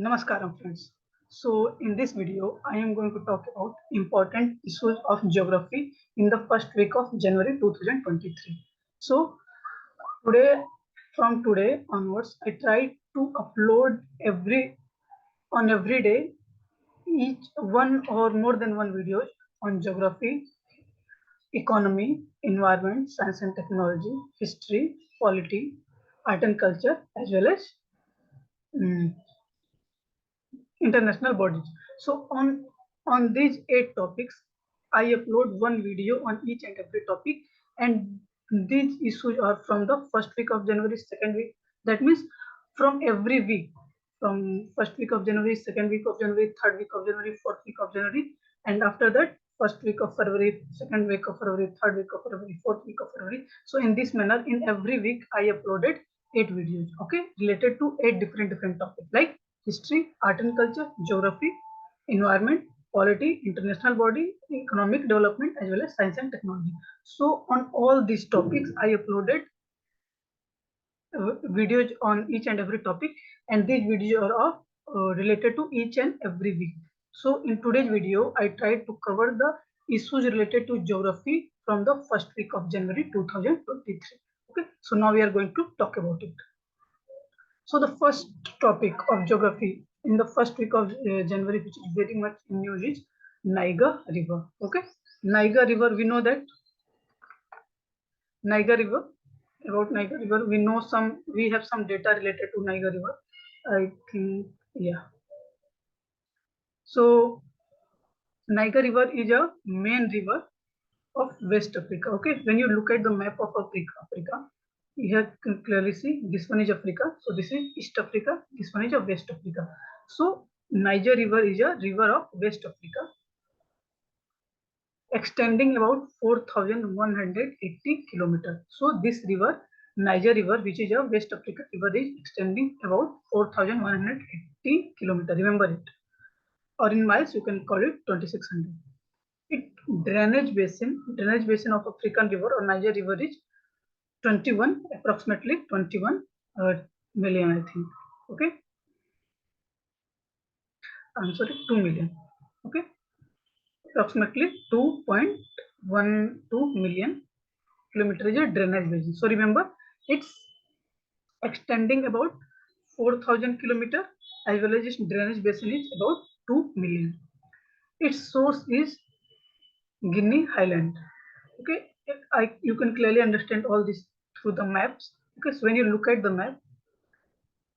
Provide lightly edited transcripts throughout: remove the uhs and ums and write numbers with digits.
Namaskaram friends. So in this video I am going to talk about important issues of geography in the first week of January 2023. So from today onwards I try to upload every day each one or more than one videos on geography, economy, environment, science and technology, history, polity, art and culture as well as mm, international bodies. So on these 8 topics, I upload one video on each and every topic, and these issues are from the first week of January, second week. That means from every week, from first week of January, second week of January, third week of January, fourth week of January, and after that, first week of February, second week of February, third week of February, fourth week of February. So in this manner, in every week, I uploaded 8 videos, okay, related to 8 different topics like history, art and culture, geography, environment, polity, international body, economic development, as well as science and technology. So on all these topics, I uploaded videos on each and every topic, and these videos are related to each and every week. So in today's video, I tried to cover the issues related to geography from the first week of January 2023. Okay, so now we are going to talk about it. So the first topic of geography in the first week of January, which is very much in news, is Niger River. Okay, Niger River. We know that Niger River. About Niger River, we know some. We have some data related to Niger River. I think, yeah. So Niger River is a main river of West Africa. Okay, when you look at the map of Africa, you can clearly see this one is Africa. So this is East Africa. This one is of West Africa. So Niger River is a river of West Africa, extending about 4,180 kilometers. So this river, Niger River, which is a West Africa river, is extending about 4,180 kilometers. Remember it. Or in miles, you can call it 2,600. It drainage basin of African river or Niger River is 21, approximately 21 million, I think. Okay, I'm sorry, 2 million. Okay, approximately 2.12 million kilometer is a drainage basin. So remember, it's extending about 4,000 kilometer, as well as its drainage basin is about 2 million. Its source is Guinea Highland. Okay, you can clearly understand all this through the maps. Okay, so when you look at the map,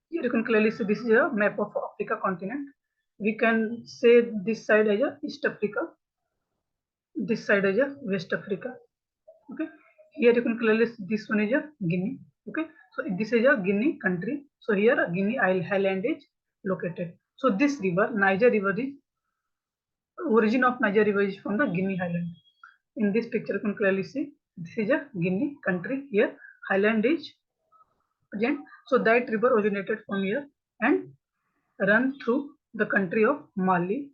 here you can clearly see this is a map of Africa continent. We can say this side as a East Africa, this side as a West Africa. Okay, here you can clearly see this one is a Guinea. Okay, so this is a Guinea country. So here a Guinea Highland is located. So this river, Niger River, is origin of Niger River is from the Guinea Highland. In this picture, you can clearly see this is a Guinea country. Here, Highland is present. So that river originated from here and run through the country of Mali,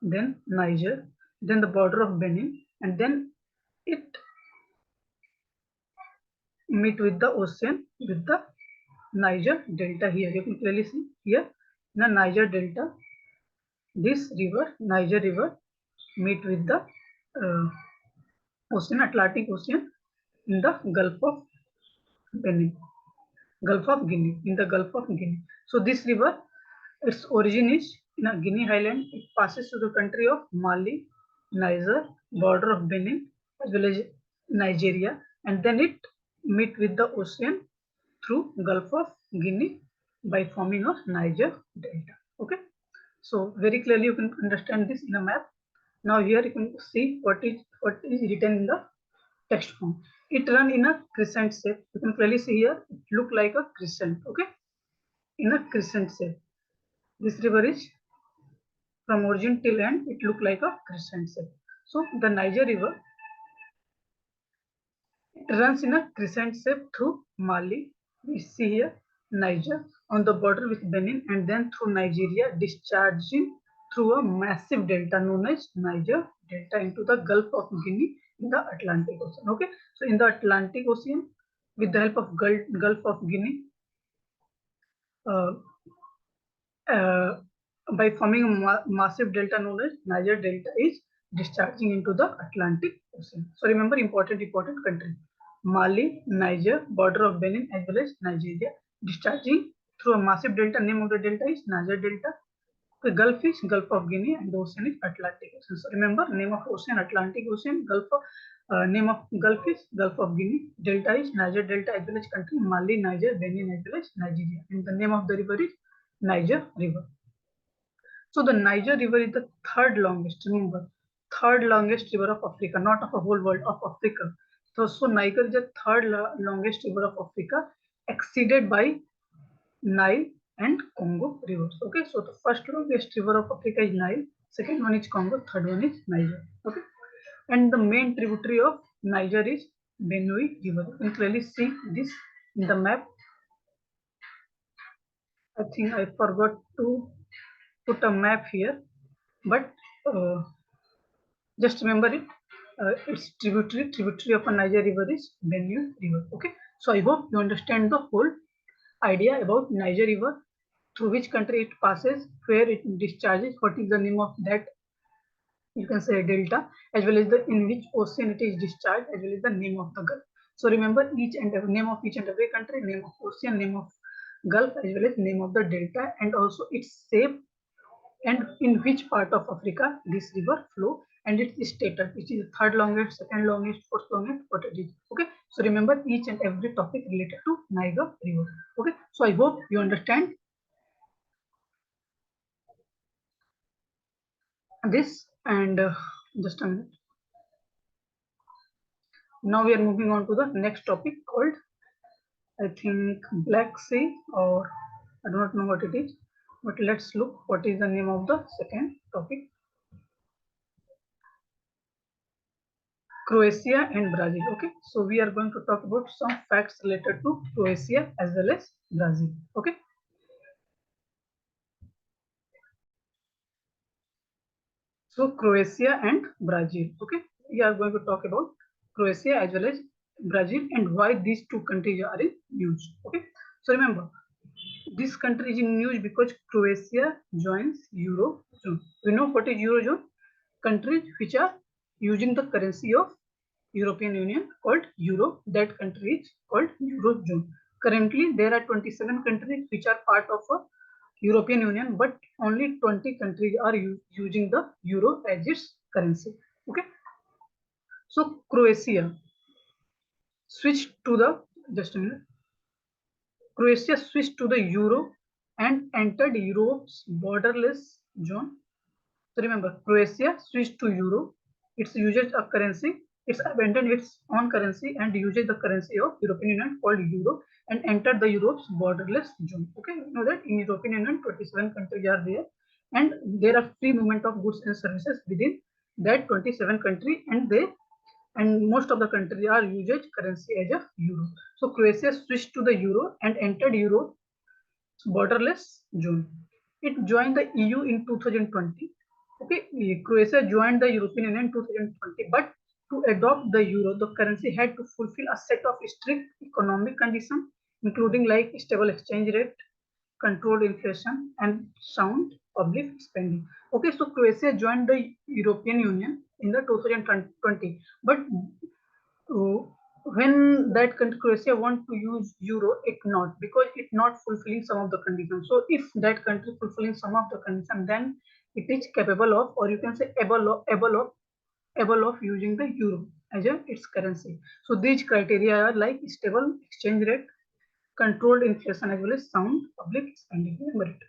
then Niger, then the border of Benin, and then it meet with the ocean with the Niger Delta. Here you can clearly see here the Niger Delta. This river, Niger River, meet with the ocean, Atlantic Ocean, in the Gulf of Benin, Gulf of Guinea, in the Gulf of Guinea. So this river, its origin is in a Guinea Highland. It passes through the country of Mali, Niger, border of Benin, as well as Nigeria, and then it meet with the ocean through Gulf of Guinea by forming a Niger Delta. Okay, so very clearly you can understand this in a map. Now here you can see what is written in the text form. It run in a crescent shape. You can clearly see here, it look like a crescent. Okay, in a crescent shape. This river is from origin till end, it look like a crescent shape. So the Niger River, it runs in a crescent shape through Mali. We see here Niger on the border with Benin, and then through Nigeria, discharging through a massive delta known as Niger Delta into the Gulf of Guinea in the Atlantic Ocean. Okay, so in the Atlantic Ocean, with the help of Gulf of Guinea, uh, by forming a massive delta known as Niger Delta is discharging into the Atlantic Ocean. So remember important country. Mali, Niger, border of Benin as well as Nigeria, discharging through a massive delta. Name of the delta is Niger Delta. The Gulf is Gulf of Guinea and the ocean is Atlantic Ocean. So remember name of ocean Atlantic Ocean, Gulf of name of Gulf is Gulf of Guinea, delta is Niger Delta as well as country Mali, Niger, Benin as well as Nigeria, and the name of the river is Niger River. So the Niger River is the third longest, remember, third longest river of Africa, not of a whole world, of Africa. So Niger is the third longest river of Africa, exceeded by Nile and Congo rivers. Okay, so the first longest river of Africa is Nile, second one is Congo, third one is Niger. Okay, and the main tributary of Niger is Benue River. You can clearly see this in the map. I think I forgot to put a map here, but just remember it. Its tributary of a Niger River is Benue River. Okay, so I hope you understand the whole idea about Niger River, through which country it passes, where it discharges, what is the name of that, you can say delta, as well as the in which ocean it is discharged, as well as the name of the gulf. So remember each and every name of each and every country, name of ocean, name of gulf, as well as name of the delta, and also its shape and in which part of Africa this river flow and its status, which is third longest, second longest, fourth longest, what it is. Okay, so remember each and every topic related to Niger River. Okay, so I hope you understand this, and just a minute. Now we are moving on to the next topic called, I think, Black Sea, or I do not know what it is, but let's look what is the name of the second topic. Croatia and Brazil. Okay, so we are going to talk about some facts related to Croatia as well as Brazil. Okay, so Croatia and Brazil. Okay, we are going to talk about Croatia as well as Brazil and why these two countries are in news. Okay, so remember this country is in news because Croatia joins Eurozone. We know what is Eurozone? Countries which are using the currency of European Union called Euro. That country is called Eurozone. Currently, there are 27 countries which are part of a European Union, but only 20 countries are using the Euro as its currency. Okay, so Croatia switched to the, just a minute. Croatia switched to the euro and entered Europe's borderless zone. So remember, Croatia switched to euro. It uses a currency. It's abandoned its own currency and uses the currency of European Union called euro and entered the Europe's borderless zone. Okay, you know that in European Union, 27 countries are there, and there are free movement of goods and services within that 27 country, and most of the countries are usage currency as a euro. So Croatia switched to the euro and entered Europe's borderless zone. It joined the EU in 2020. Okay, Croatia joined the European Union in 2020, but to adopt the euro, the currency had to fulfill a set of strict economic conditions, including like stable exchange rate, controlled inflation, and sound public spending. Okay, so Croatia joined the European Union in the 2020, but when that country Croatia want to use euro, it not, because it not fulfilling some of the conditions. So if that country fulfilling some of the conditions, then it is capable of, or you can say able of using the euro as a its currency. So these criteria are like stable exchange rate, controlled inflation, as well as sound public spending. Remember it.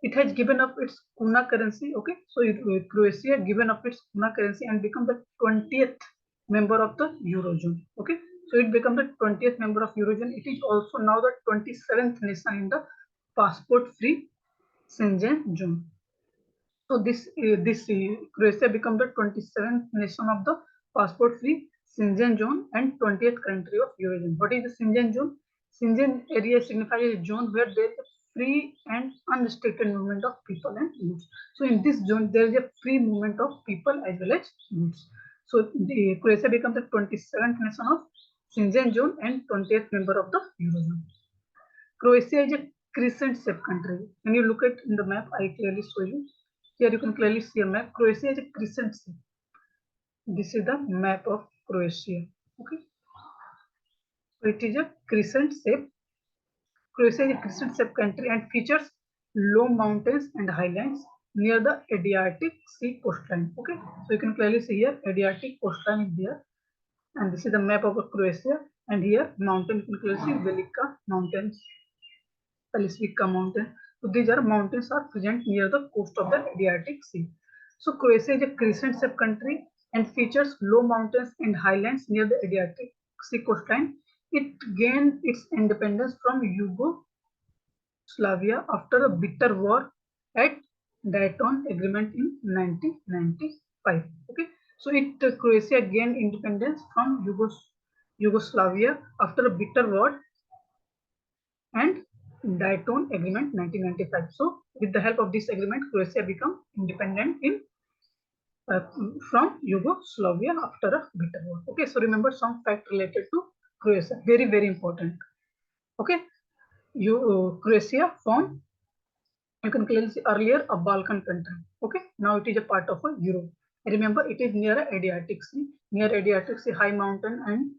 It has given up its kuna currency. Okay, so Croatia given up its kuna currency and become the 20th member of the eurozone. Okay, so it become the 20th member of eurozone. It is also now the 27th nation in the passport free Schengen zone. So this Croatia become the 27th nation of the passport free Schengen zone and 20th country of eurozone. What is the Schengen zone? Schengen area signifies a zone where there is a free and unrestricted movement of people and goods. So in this zone, there is a free movement of people as well as goods. So the Croatia becomes the 27th nation of Schengen zone and 20th member of the eurozone. Croatia is a crescent shape country. When you look at in the map, I clearly show you. Here you can clearly see a map. Croatia is a crescent shape. This is the map of Croatia. Okay, so it is a crescent shape. Croatia is a crescent shape country and features low mountains and highlands near the Adriatic Sea coastline. Okay, so you can clearly see here Adriatic coastline is there, and this is the map of Croatia. And here mountain, you can clearly see Velika mountains, Palisvika mountain. So these are mountains are present near the coast of the Adriatic Sea. So Croatia is a crescent shape country and features low mountains and highlands near the Adriatic Sea coastline. It gained its independence from Yugoslavia after a bitter war at Dayton Agreement in 1995. Okay, so Croatia gained independence from Yugoslavia after a bitter war and Dayton Agreement 1995. So, with the help of this agreement, Croatia became independent in uh, from Yugoslavia after a bitter war. Okay, so remember some fact related to Croatia, very important. Okay, Croatia formed, you can clearly see earlier a Balkan country. Okay, now it is a part of a Europe. Remember, it is near Adriatic Sea. Near Adriatic Sea, high mountain and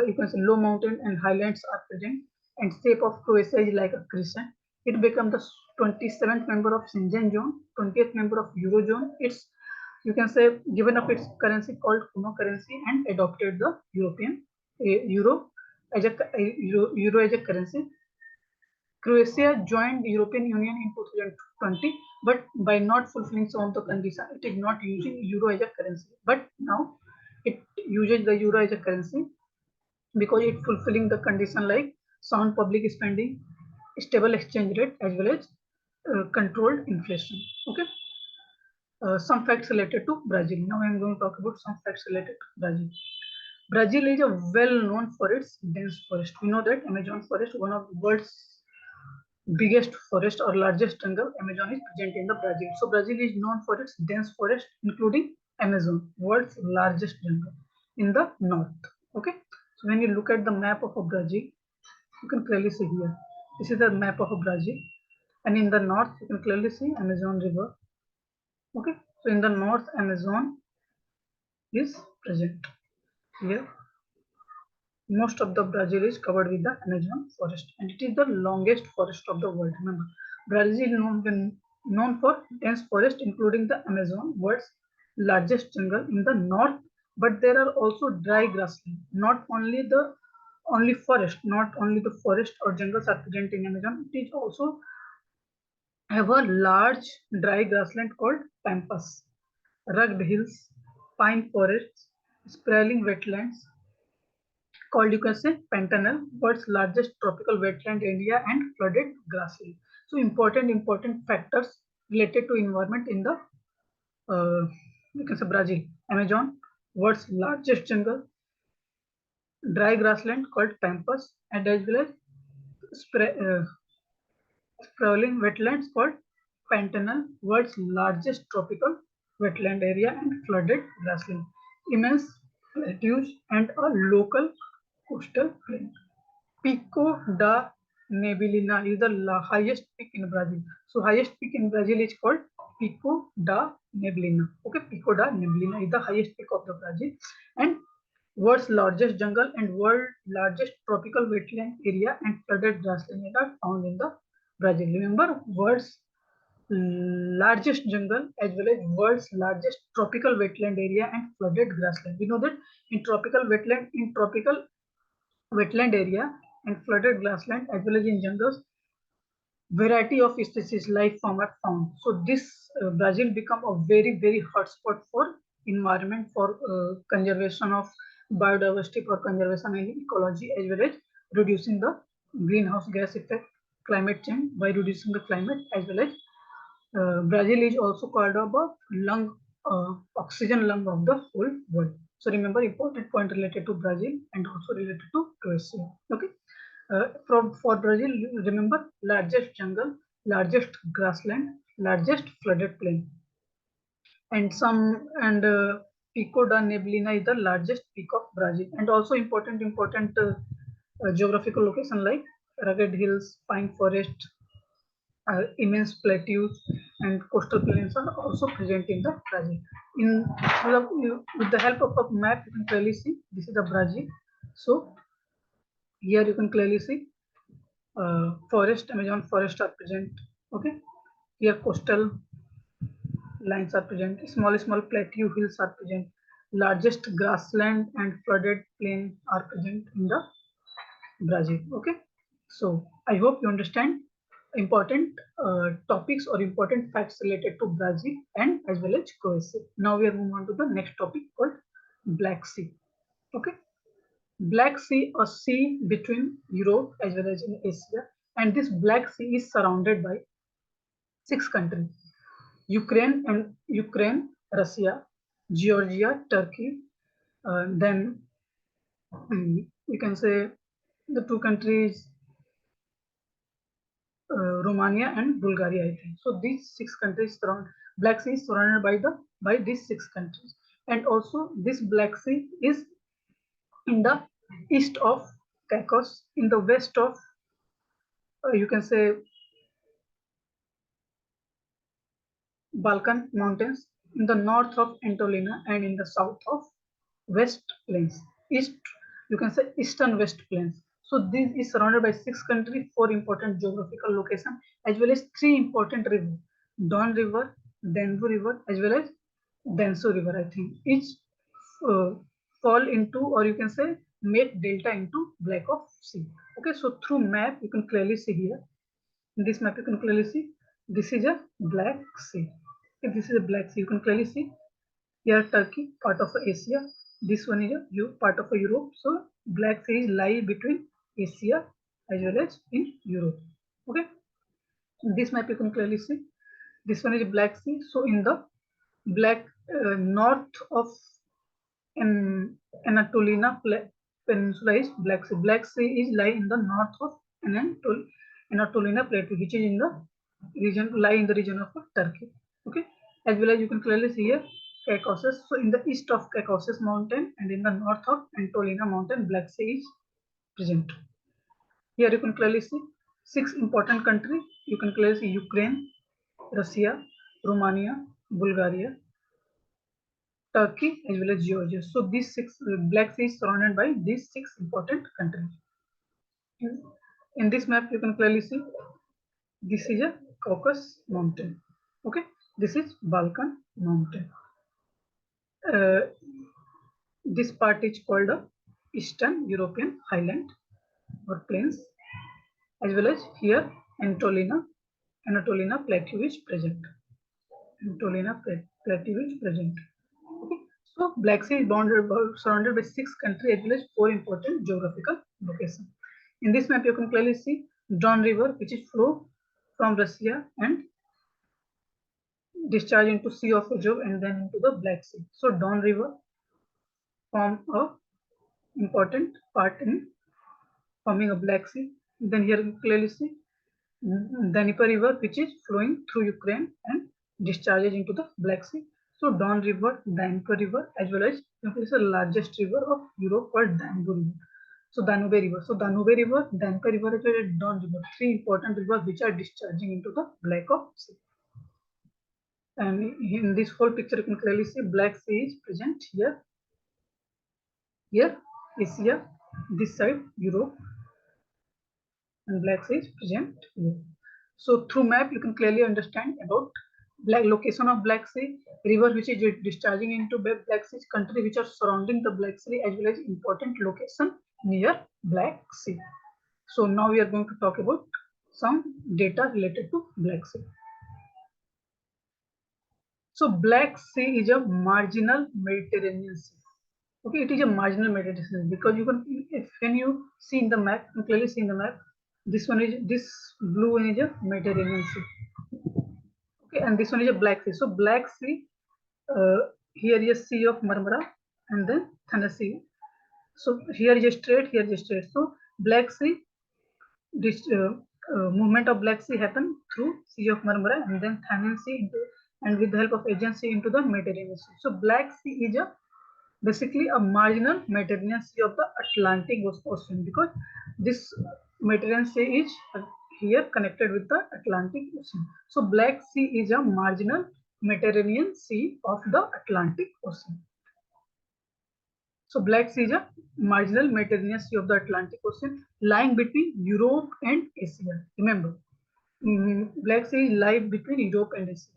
you can say low mountain and highlands are present. And shape of Croatia is like a crescent. It became the 27th member of Schengen zone, 20th member of Eurozone. It's, you can say, given up its currency called Kuno currency and adopted the European euro as euro as a currency. Croatia joined the European Union in 2020, but by not fulfilling some of the conditions, it is not using euro as a currency. But now it uses the euro as a currency because it fulfilling the condition like sound public spending, stable exchange rate, as well as controlled inflation. Okay. Some facts related to Brazil. Now I am going to talk about some facts related to Brazil. Brazil is a well known for its dense forest. We know that Amazon forest, one of the world's biggest forest or largest jungle, Amazon, is present in the Brazil. So Brazil is known for its dense forest, including Amazon, world's largest jungle in the north. Okay. So when you look at the map of Brazil, you can clearly see here. This is the map of Brazil, and in the north you can clearly see Amazon River. Okay. So in the north, Amazon is present here. Most of the Brazil is covered with the Amazon forest, and it is the longest forest of the world. Remember, Brazil known for dense forest, including the Amazon, world's largest jungle in the north. But there are also dry grassland. Not only the only forest, not only the forest or jungles are present in Amazon. It is also have a large dry grassland called pampas, rugged hills, pine forests, sprawling wetlands, called, you can say, Pantanal, world's largest tropical wetland area and flooded grassland. So important factors related to environment in the you can say Brazil. Amazon, world's largest jungle, dry grassland called pampas, and as well as sprawling wetlands called Pantanal, world's largest tropical wetland area and flooded grassland, immense plateaus and a local coastal plain. Pico da Neblina is the highest peak in Brazil. So highest peak in Brazil is called Pico da Neblina. Okay, Pico da Neblina is the highest peak of the Brazil, and world's largest jungle and world largest tropical wetland area and flooded grassland are found in the Brazil. Remember, world's largest jungle as well as world's largest tropical wetland area and flooded grassland. We know that in tropical wetland area and flooded grassland as well as in jungles, variety of species life form are found. So this Brazil become a very hotspot for environment, for conservation of biodiversity, for conservation and ecology, as well as reducing the greenhouse gas effect, climate change, by reducing the climate, as well as Brazil is also called a oxygen lung of the whole world. So remember important point related to Brazil and also related to Croatia. Okay. For Brazil, remember largest jungle, largest grassland, largest flooded plain, and Pico da Neblina is the largest peak of Brazil, and also important geographical location like rugged hills, pine forest, immense plateaus and coastal plains are also present in the Brazil. With the help of a map, you can clearly see this is the Brazil. So here you can clearly see forest, Amazon forest are present. Okay, here coastal lines are present. Small plateau hills are present. Largest grassland and flooded plain are present in the Brazil. Okay, so I hope you understand important topics or important facts related to Brazil and as well as Croatia. Now we are moving on to the next topic called Black Sea. Okay, Black Sea, a sea between Europe as well as in Asia, and this Black Sea is surrounded by six countries: Ukraine, Russia, Georgia, Turkey. Then you can say the two countries Romania and Bulgaria, I think. So these six countries surround Black Sea is surrounded by these six countries, and also this Black Sea is in the east of Caicos, in the west of you can say Balkan Mountains, in the north of Anatolina, and in the south of West Plains. East, you can say Eastern West Plains. So this is surrounded by six countries, four important geographical locations, as well as three important rivers: Don River, Danube River, as well as Danso River. I think each uh, fall into, or you can say, make delta into Black of Sea. Okay, so through map you can clearly see here. In this map you can clearly see this is a Black Sea. Okay, this is a Black Sea. You can clearly see here Turkey, part of Asia. This one is a part of Europe. So Black Sea lie between Asia as well as in Europe. Okay. In this map you can clearly see this one is Black Sea. So in the black north of Anatolina Peninsula is Black Sea. Black Sea is lie in the north of Anatolina Plateau, which is in the region of Turkey. Okay, as well as you can clearly see here Caucasus. So in the east of Caucasus mountain and in the north of Anatolina mountain, Black Sea is present. Here you can clearly see six important countries. You can clearly see Ukraine, Russia, Romania, Bulgaria, Turkey, as well as Georgia. So these six Black Sea is surrounded by these six important countries. In this map, you can clearly see this is a Caucasus mountain. Okay, this is Balkan mountain. Uh, this part is called the Eastern European highland or plains, as well as here Anatolina Plateau is present. Anatolina Plateau is present. Okay. So Black Sea is surrounded by six countries as well as four important geographical locations. In this map, you can clearly see Don River, which is flow from Russia and discharge into Sea of Azov and then into the Black Sea. So Don River form a important part in forming a Black Sea. Then here you clearly see Dnieper River, which is flowing through Ukraine and discharges into the Black Sea. So Don River, Dnieper River, as well as is the largest river of Europe called Danube River. So Danube River. So Danube River, Dnieper River, as well as Don River, three important rivers which are discharging into the Black Sea. And in this whole picture, you can clearly see Black Sea is present here. Here, Asia, this side, Europe, and Black Sea is present here. So through map, you can clearly understand about location of Black Sea, river which is discharging into Black Sea, country which are surrounding the Black Sea, as well as important location near Black Sea. So now we are going to talk about some data related to Black Sea. So Black Sea is a marginal Mediterranean sea. Okay, it is a marginal Mediterranean sea because you can, when you see in the map, you clearly see in the map, this blue one is a Mediterranean sea. Okay, and this one is a Black Sea. So Black Sea, here is Sea of Marmara and then Tennessee. So here is a strait, here is a strait. So Black Sea, this movement of Black Sea happen through Sea of Marmara and then Tennessee and with the help of agency into the Mediterranean Sea. So Black Sea is basically a marginal Mediterranean Sea of the Atlantic Ocean, because this Mediterranean Sea is here connected with the Atlantic Ocean. So Black Sea is a marginal Mediterranean Sea of the Atlantic Ocean. So Black Sea is a marginal Mediterranean Sea of the Atlantic Ocean lying between Europe and Asia. Remember, Black Sea lies between Europe and Asia.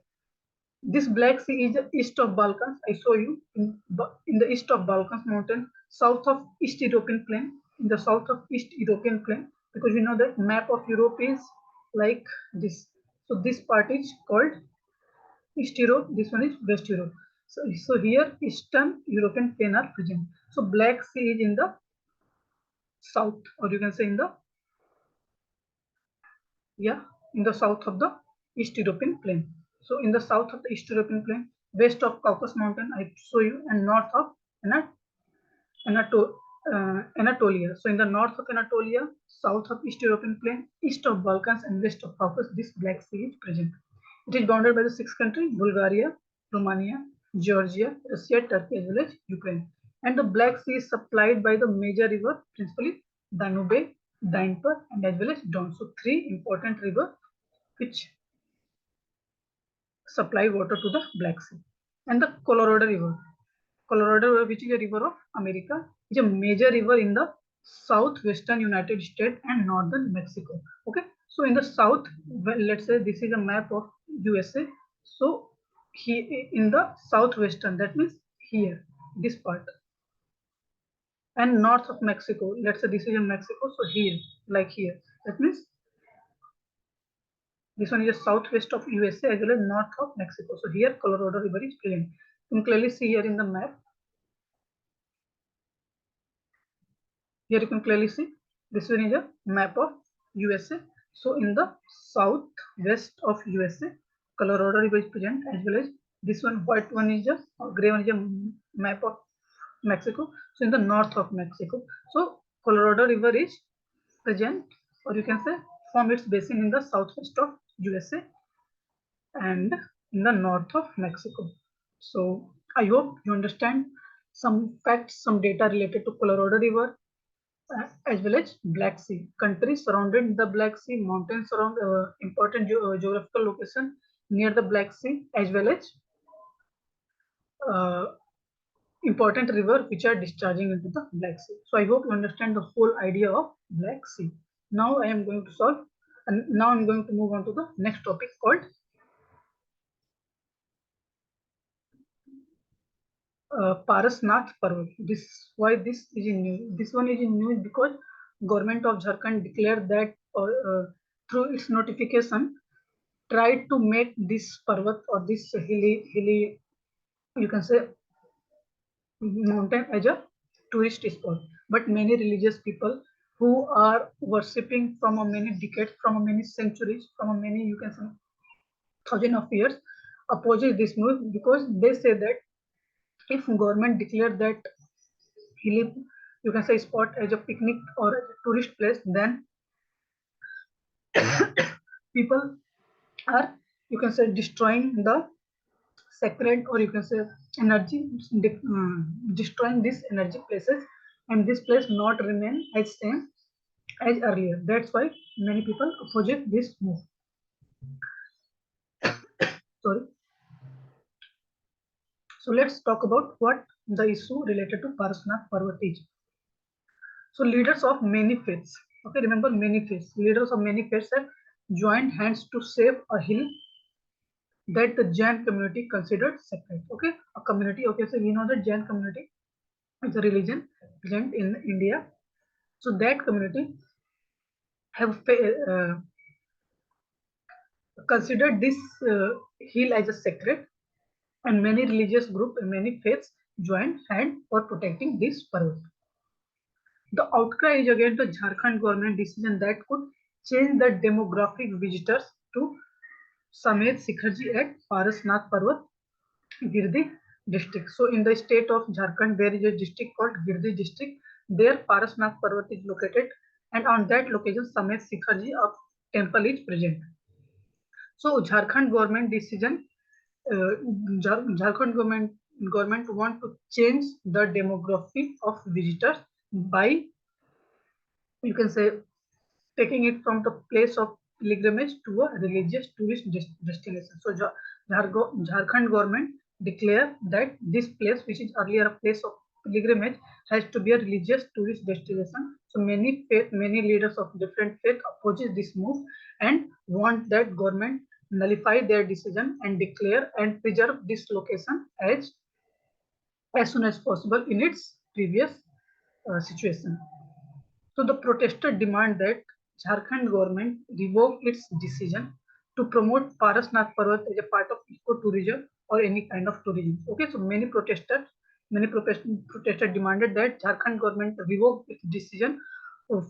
This Black Sea is the east of Balkans. I show you in the east of Balkans mountain, south of East European plain, in the south of East European plain, because we know that map of Europe is like this. So this part is called East Europe, this one is West Europe. So here Eastern European plain are present. So Black Sea is in the south, or you can say in the in the south of the East European plain. So in the south of the East European plain, west of Caucasus Mountain, I show you, and north of Anatolia. So in the north of Anatolia, south of East European plain, east of Balkans, and west of Caucasus, this Black Sea is present. It is bounded by the six countries: Bulgaria, Romania, Georgia, Russia, Turkey, as well as Ukraine. And the Black Sea is supplied by the major river, principally Danube, Dnieper, and as well as Don. So three important rivers which supply water to the Black Sea. And the Colorado River. Colorado River, which is a river of America, is a major river in the southwestern United States and northern Mexico. Okay, so in the south, well, let's say this is a map of USA. So he in the southwestern, that means here, this part, and north of Mexico. Let's say this is in Mexico. So here, like here, that means this one is southwest of USA as well as north of Mexico. So here Colorado River is present. You can clearly see here in the map. Here you can clearly see this one is a map of USA. So in the southwest of USA, Colorado River is present, as well as this one white one is a gray one is a map of Mexico. So in the north of Mexico, so Colorado River is present, or you can say form its basin in the southwest of USA and in the north of Mexico. So I hope you understand some facts, some data related to Colorado River as well as Black Sea. Countries surrounded the Black Sea, mountains around important geographical location near the Black Sea, as well as uh, important river which are discharging into the Black Sea. So I hope you understand the whole idea of Black Sea. Now I am going to solve, and now I'm going to move on to the next topic called Parasnath Parvat. Why this is in news. This one is in news because government of Jharkhand declared that through its notification tried to make this Parvat or this hilly, you can say, mountain as a tourist spot. But many religious people who are worshipping from a many decades, from a many centuries, from a many, you can say, thousand of years, opposes this move because they say that if government declare that hilly, you can say, spot as a picnic or a tourist place, then people are, you can say, destroying the sacred, or you can say energy, destroying these energy places, and this place not remain as same as earlier. That's why many people oppose this move. Sorry. So let's talk about what the issue related to Parasnath Parvat is. So leaders of many faiths, okay, remember many faiths, leaders of many faiths have joined hands to save a hill that the Jain community considered sacred. Okay, a community. Okay, so we know that Jain community is a religion present in India. So that community have considered this hill as a sacred, and many religious groups, many faiths joined hand for protecting this parvat. The outcry is against the Jharkhand government decision that could change the demographic visitors to Samet Sikharji at Parasnath Parvat, Girdi district. So in the state of Jharkhand, there is a district called Girdi district. There Parasnath Parvat is located, and on that location Samet Sikharji of temple is present. So Jharkhand government decision, Jharkhand government want to change the demography of visitors by, you can say, taking it from the place of pilgrimage to a religious tourist destination. So Jharkhand government declare that this place, which is earlier a place of pilgrimage, has to be a religious tourist destination. So many leaders of different faith opposes this move and want that government nullify their decision and declare and preserve this location as soon as possible in its previous situation. So the protesters demand that Jharkhand government revoke its decision to promote Parasnath Parvat as a part of ecotourism or any kind of tourism. Okay, so many protesters demanded that Jharkhand government revoke its decision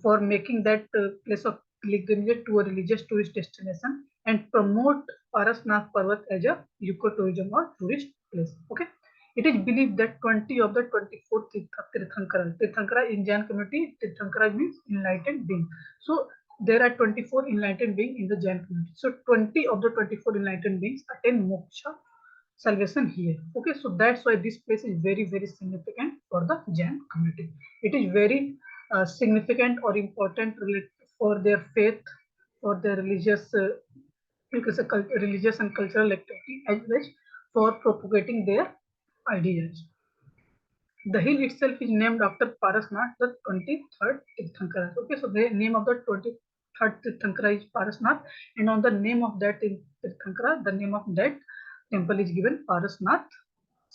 for making that place of pilgrimage to a religious tourist destination and promote Parasnath Parvat as a ecotourism or tourist place. Okay. It is believed that 20 of the 24 Tirthankara in Jain community, Tirthankara means enlightened being. So there are 24 enlightened beings in the Jain community. So 20 of the 24 enlightened beings attain moksha, salvation here. Okay, so that's why this place is very, very significant for the Jain community. It is very significant or important for their faith, for their religious, religious and cultural activity, as well as for propagating their ideas. The hill itself is named after Parasnath, the 23rd Tirthankara. Okay, so the name of the 23rd Tirthankara is Parasnath, and on the name of that Tirthankara, the name of that temple is given Parasnath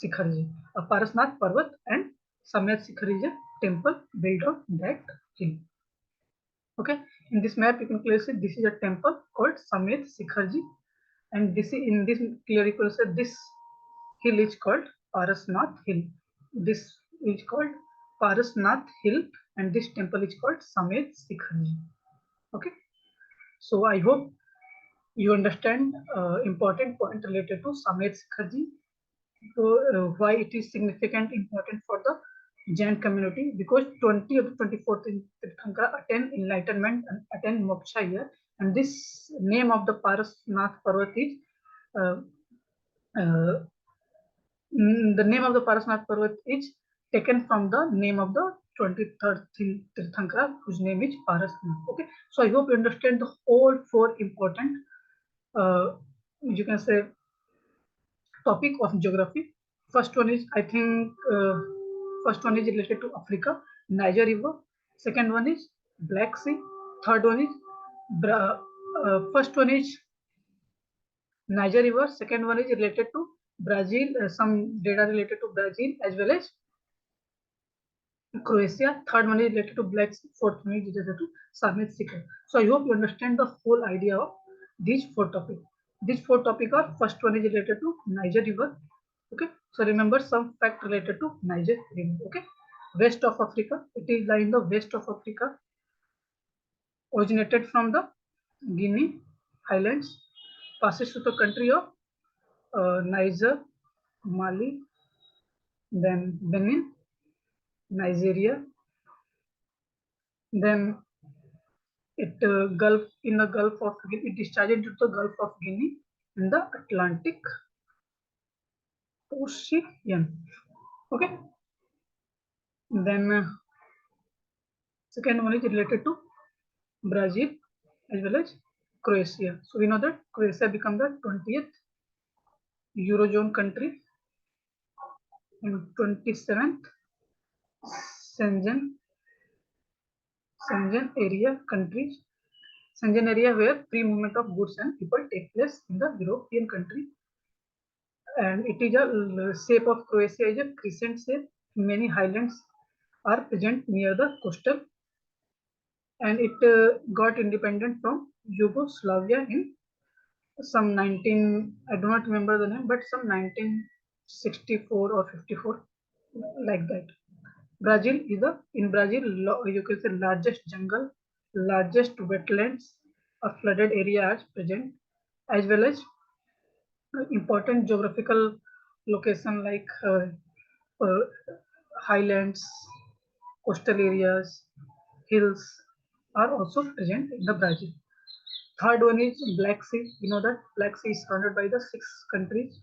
Sikharji. Parasnath Parvat and Samet Sikhar is a temple built on that hill. Okay, in this map you can clearly see this is a temple called Samet Sikharji, and this is in this clearly you say this hill is called Parasnath Hill. This is called Parasnath Hill, and this temple is called Samet Sikharji. Okay, so I hope you understand important point related to Samet Sikharji. So why it is significant, important for the Jain community, because 20 of the 24th Tirthankara attain enlightenment and attain moksha here, and this name of the Parasnath Parvat is uh, uh, the name of the Parasnath Parvat is taken from the name of the 23rd Tirthankara, whose name is Parasnath. Okay, so I hope you understand the whole four important, you can say, topic of geography. First one is, I think, first one is related to Africa, Niger River. Second one is Black Sea. Third one is, first one is Niger River. Second one is related to Brazil, some data related to Brazil as well as Croatia. Third one is related to Black Sea. Fourth one is related to Samet Sikkim. So I hope you understand the whole idea of these four topics. These four topics are, first one is related to Niger River. Okay, so remember some fact related to Niger River. Okay, west of Africa. It is lying in the west of Africa. Originated from the Guinea Highlands, passes through the country of Niger, Mali, then Benin, Nigeria, then it Gulf in the Gulf of it discharged into the Gulf of Guinea in the Atlantic Ocean. Okay, then second one is related to Brazil as well as Croatia. So we know that Croatia became the 20th Eurozone country and 27th Schengen area countries. Schengen area where free movement of goods and people take place in the European country. And it is a shape of Croatia is a crescent shape. Many highlands are present near the coastal, and it got independent from Yugoslavia in some 19. I do not remember the name, but some 1964 or 54, like that. Brazil is the in Brazil you can say largest jungle, largest wetlands, a flooded area are present, as well as important geographical location like uh, highlands, coastal areas, hills are also present in the Brazil. Third one is Black Sea. You know that Black Sea is surrounded by the six countries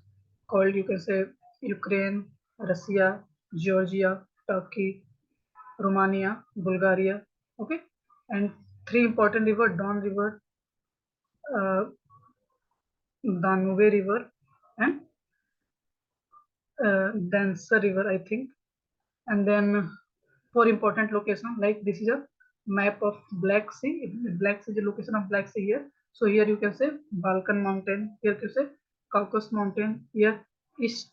called, you can say, Ukraine, Russia, Georgia, Turkey, Romania, Bulgaria. Okay, and three important river: Don River, Danube River and Dancer River, I think. And then four important locations, like this is a map of Black Sea. Black Sea is the location of Black Sea here. So here you can say Balkan Mountain, here you say Caucasus Mountain, here East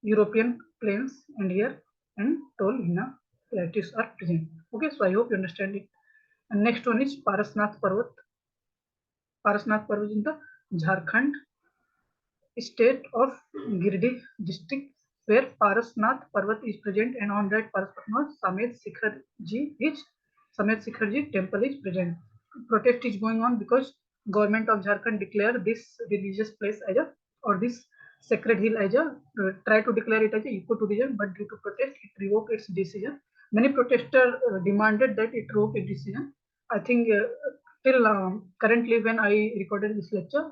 European plains, and here and Tolina plateaus are present. Okay, so I hope you understand it. And next one is Parasnath Parvat. Parasnath Parvat is in the Jharkhand state of Girdih district, where Parasnath Parvat is present, and on that Parasnath Samet Sikharji temple is present. Protest is going on because government of Jharkhand declared this religious place as a, or this sacred hill as a, try to declare it as a ecotourism, but due to protest it revoked its decision. Many protesters demanded that it revoke its decision. I think till currently when I recorded this lecture,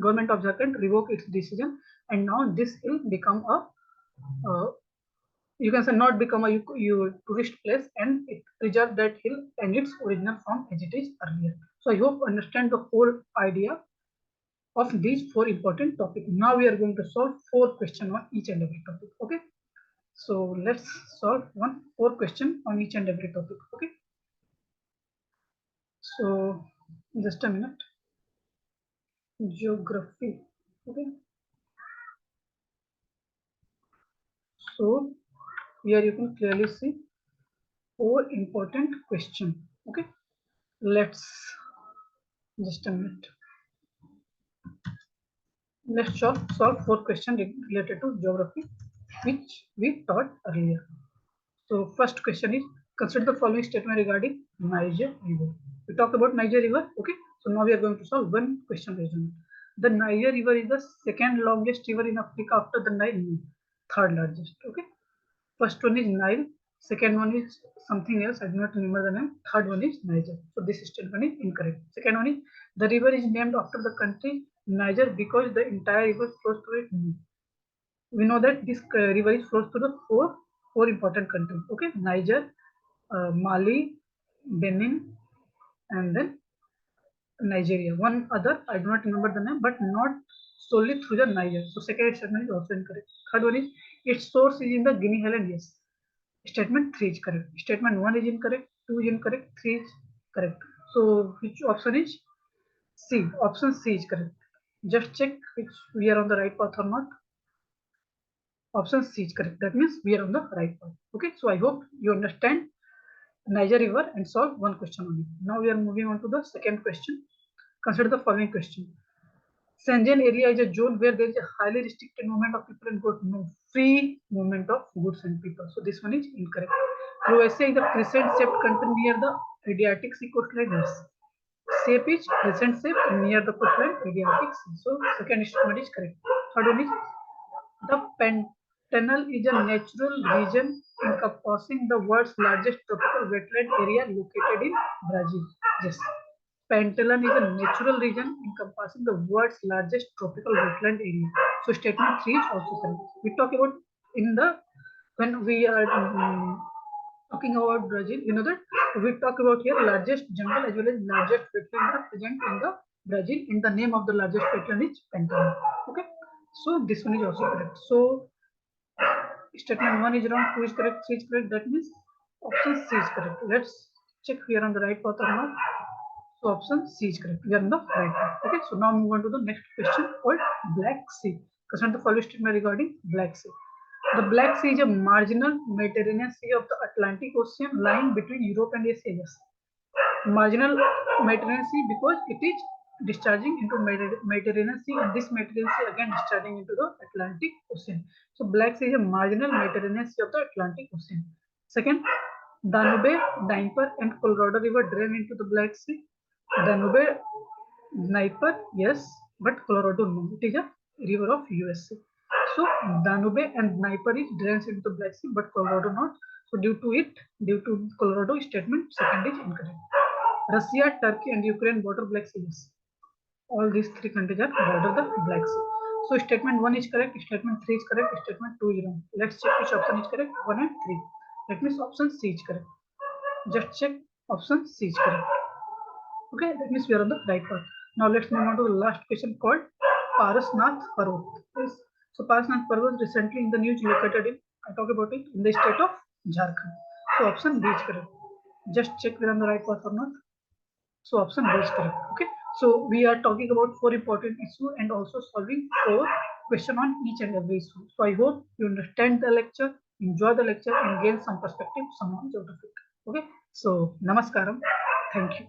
government of Jharkhand revoked its decision, and now this will become a, you can say, not become a tourist place, and it preserve that hill and its original form as it is earlier. So I hope you understand the whole idea of these four important topics. Now we are going to solve four questions on each and every topic. Okay, so let's solve four questions on each and every topic. Okay, so just a minute. Geography. Okay, so here you can clearly see four important questions. Okay, let's just a minute. Let's solve four questions related to geography, which we taught earlier. So first question is, consider the following statement regarding Niger River. We talked about Niger River. Okay, so now we are going to solve one question based on it. The Niger River is the second longest river in Africa after the Nile, third largest. Okay, first one is Nile, second one is something else, I do not remember the name, third one is Niger. So this statement is incorrect. Second one is, the river is named after the country Niger because the entire river flows through it. We know that this river is flows through the four important countries. Okay, Niger, Mali, Benin, and then Nigeria. One other, I do not remember the name, but not solely through the Niger. So second statement is also incorrect. Third one is, its source is in the Guinea Highland. Yes. Statement 3 is correct. Statement 1 is incorrect, 2 is incorrect, 3 is correct. So which option is C? Option C is correct. Just check which we are on the right path or not. Option C is correct. That means we are on the right path. Okay, so I hope you understand Niger River and solve one question only. Now we are moving on to the second question. Consider the following question. Schengen area is a zone where there is a highly restricted movement of people and goods, no free movement of goods and people. So this one is incorrect. Croatia is a crescent-shaped country near the Adriatic Sea coastline. Yes. Shape is crescent-shaped near the coastline Adriatic Sea. So second statement is correct. Third one is, the Pantanal is a natural region encompassing the world's largest tropical wetland area located in Brazil. Yes. Pantanal is a natural region encompassing the world's largest tropical wetland area. So statement 3 is also correct. We talk about in the, when we are talking about Brazil, you know that we talk about here largest jungle as well as largest wetland are present in the Brazil, and the name of the largest wetland is Pantanal. Okay, so this one is also correct. So statement 1 is wrong, 2 is correct, 3 is correct. That means option C is correct. Let's check we are on the right path or not. So option C is correct. We are on the right path. Okay, so now move on to the next question called Black Sea. Consider the following statement regarding Black Sea. The Black Sea is a marginal Mediterranean sea of the Atlantic Ocean lying between Europe and Asia. Yes. Marginal Mediterranean Sea because it is discharging into Mediterranean Sea, and this Mediterranean Sea again discharging into the Atlantic Ocean. So Black Sea is a marginal Mediterranean Sea of the Atlantic Ocean. Second, Danube, Dnieper, and Colorado River drain into the Black Sea. Danube, Dnieper, yes, but Colorado no. It is a river of USA. So Danube and Dnieper is drains into the Black Sea, but Colorado not. So due to Colorado statement, second is incorrect. Russia, Turkey, and Ukraine border Black Sea. Yes. All these three countries are border the Black Sea. So statement 1 is correct, statement 3 is correct, statement 2 is wrong. Let's check which option is correct, 1 and 3. That means option C is correct. Just check option C is correct. Okay, that means we are on the right path. Now let's move on to the last question called Parasnath Parvat. Yes. So Parasnath Parvat recently in the news located in, I talk about it, in the state of Jharkhand. So option B is correct. Just check we're on the right path or not. So option B is correct. Okay. So we are talking about four important issues and also solving four question on each and every issue. So I hope you understand the lecture, enjoy the lecture, and gain some perspective, some knowledge out of it. Okay. So namaskaram. Thank you.